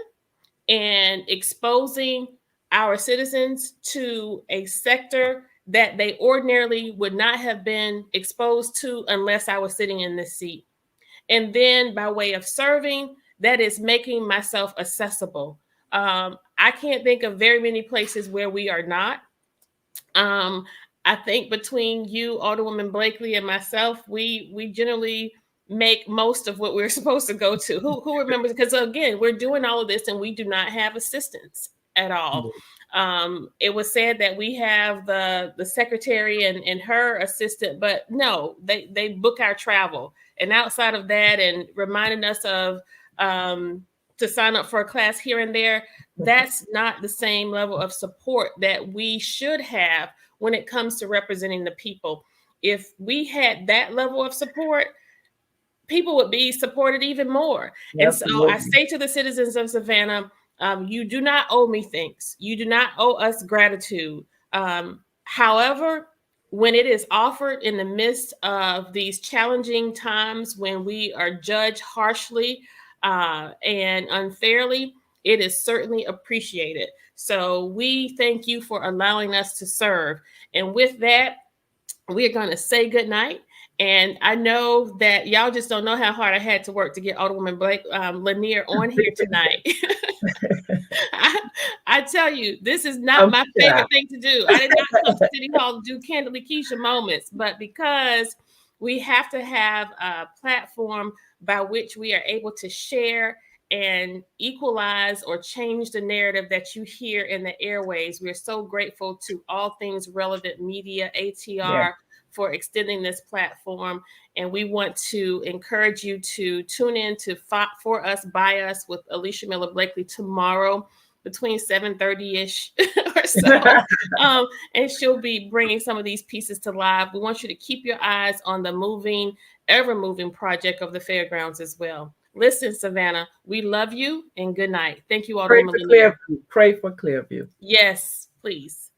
and exposing our citizens to a sector that they ordinarily would not have been exposed to unless I was sitting in this seat. And then by way of serving, that is making myself accessible. I can't think of very many places where we are not. Um, I think between you, Alderwoman Blakely, and myself, we generally make most of what we're supposed to go to. Who remembers? Because again, we're doing all of this and we do not have assistance at all. It was said that we have the secretary and her assistant, but no, they book our travel. And outside of that, and reminding us of to sign up for a class here and there, that's not the same level of support that we should have when it comes to representing the people. If we had that level of support, people would be supported even more. And so I
Absolutely.
say to the citizens of Savannah, you do not owe me thanks. You do not owe us gratitude. However, when it is offered in the midst of these challenging times when we are judged harshly and unfairly, it is certainly appreciated. So we thank you for allowing us to serve. And with that, we're going to say good night. And I know that y'all just don't know how hard I had to work to get Alderwoman Blake Lanier on here tonight. I tell you, this is not
I'm
my
shy.
favorite thing to do. I did not come to City Hall to do Kandily Kesha moments, but because we have to have a platform by which we are able to share and equalize or change the narrative that you hear in the airways. We're so grateful to All Things Relevant Media,
Yeah.
ATR, for extending this platform. And we want to encourage you to tune in to For Us, By Us with Alicia Miller Blakely tomorrow between 7:30-ish or so. And she'll be bringing some of these pieces to life. We want you to keep your eyes on the moving, ever-moving project of the fairgrounds as well. Listen, Savannah, we love you and good night. Thank you,
Pray
Alderwoman
for
Lanier.
Clearview. Pray for Clearview.
Yes, please.